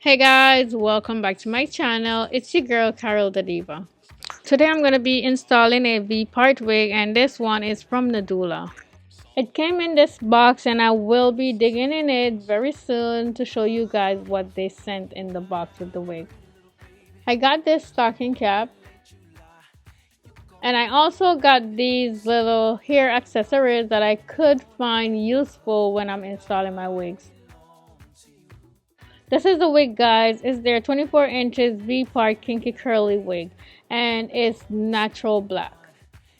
Hey guys, welcome back to my channel. It's your girl Carol the Diva. Today I'm going to be installing a V-part wig and this one is from Nadula. It came in this box and I will be digging in it very soon to show you guys what they sent in the box with the wig. I got this stocking cap and I also got these little hair accessories that I could find useful when I'm installing my wigs. This is the wig, guys. It's their 24 inches V-part kinky curly wig and it's natural black.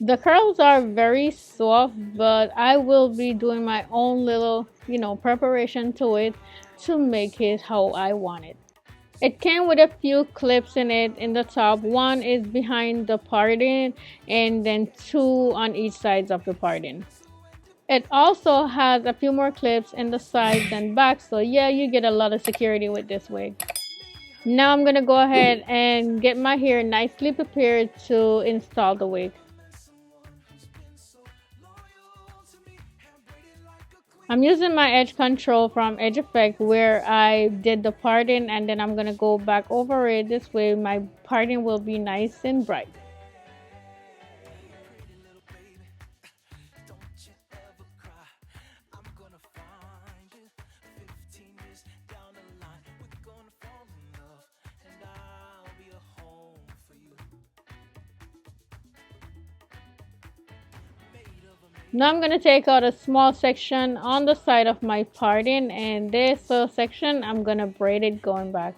The curls are very soft, but I will be doing my own little, preparation to it to make it how I want it. It came with a few clips in it in the top. One is behind the parting and then two on each sides of the parting. It also has a few more clips in the sides and back, so yeah, you get a lot of security with this wig. Now I'm gonna go ahead and get my hair nicely prepared to install the wig. I'm using my edge control from Edge Effect where I did the parting and then I'm gonna go back over it. This way my parting will be nice and bright. Now I'm going to take out a small section on the side of my parting and this little section I'm going to braid it going back.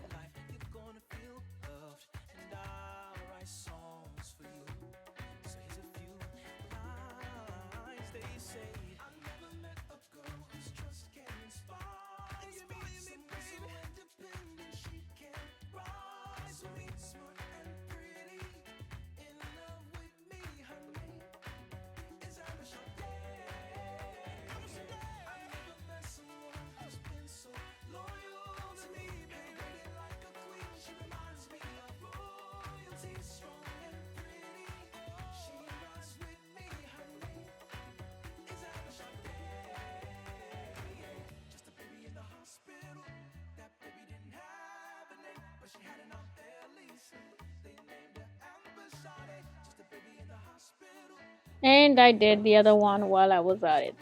And I did the other one while I was at it.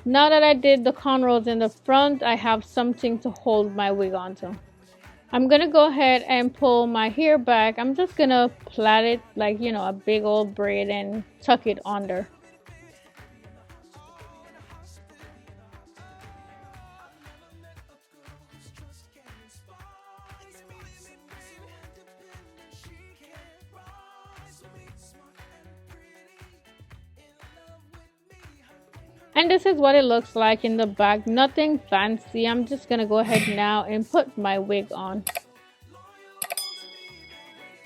Now that I did the cornrows in the front, I have something to hold my wig onto. I'm gonna go ahead and pull my hair back. I'm just gonna plait it like, a big old braid and tuck it under. And this is what it looks like in the back. Nothing fancy. I'm just gonna go ahead now and put my wig on.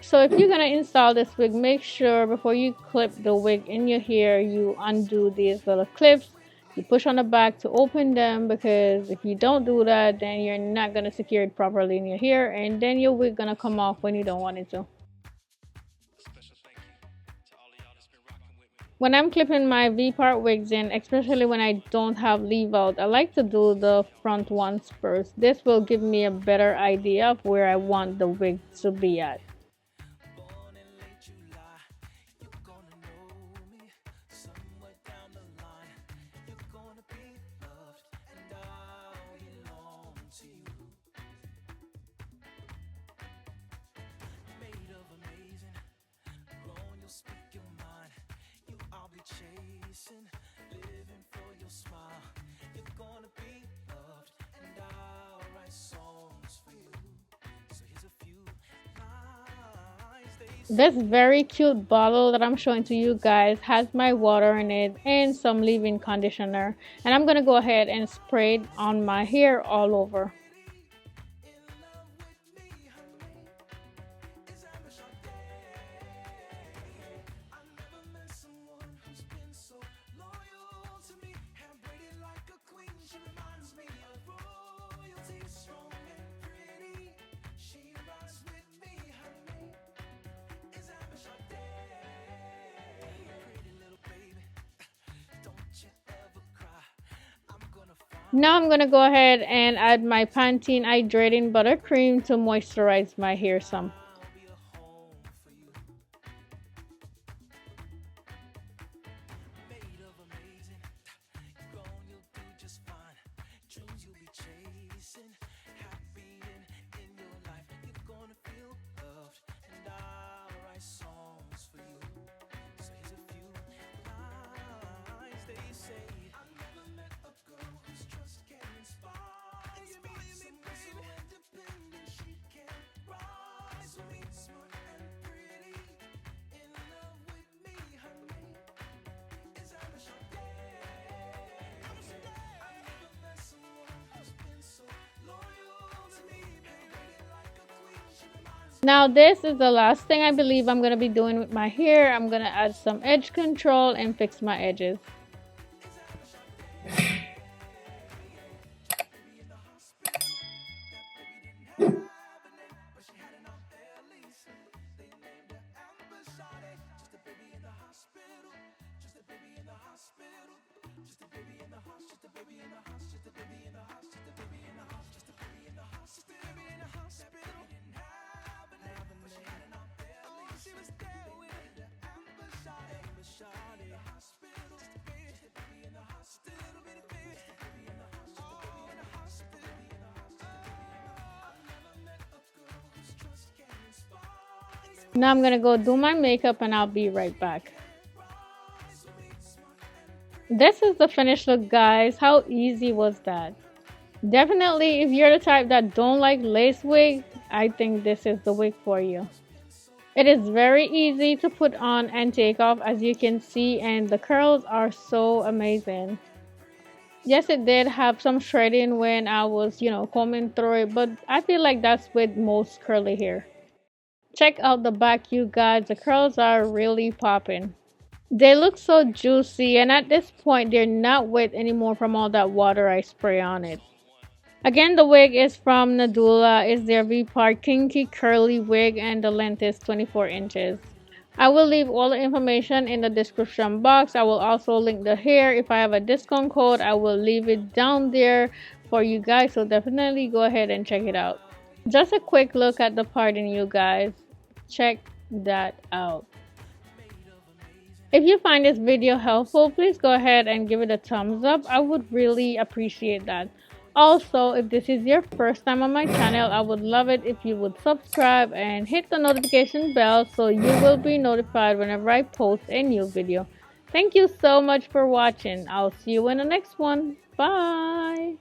So if you're gonna install this wig, make sure before you clip the wig in your hair, you undo these little clips. You push on the back to open them, because if you don't do that, then you're not gonna secure it properly in your hair and then your wig gonna come off when you don't want it to. When I'm clipping my V-part wigs in, especially when I don't have leave out, I like to do the front ones first. This will give me a better idea of where I want the wig to be at. This very cute bottle that I'm showing to you guys has my water in it and some leave-in conditioner, and I'm gonna go ahead and spray it on my hair all over. Now I'm gonna go ahead and add my Pantene Hydrating Buttercream to moisturize my hair some. Now this is the last thing I believe I'm going to be doing with my hair. I'm going to add some edge control and fix my edges. Now I'm gonna go do my makeup and I'll be right back. This is the finished look, guys. How easy was that? Definitely, if you're the type that don't like lace wig, I think this is the wig for you. It is very easy to put on and take off, as you can see, and the curls are so amazing. Yes, it did have some shredding when I was, combing through it, but I feel like that's with most curly hair. Check out the back, you guys. The curls are really popping. They look so juicy, and at this point, they're not wet anymore from all that water I spray on it. Again, the wig is from Nadula. It's their V-Part Kinky Curly Wig, and the length is 24 inches. I will leave all the information in the description box. I will also link the hair. If I have a discount code, I will leave it down there for you guys. So definitely go ahead and check it out. Just a quick look at the parting, you guys. Check that out. If you find this video helpful, please go ahead and give it a thumbs up. I would really appreciate that. Also, if this is your first time on my channel, I would love it if you would subscribe and hit the notification bell so you will be notified whenever I post a new video. Thank you so much for watching. I'll see you in the next one. Bye!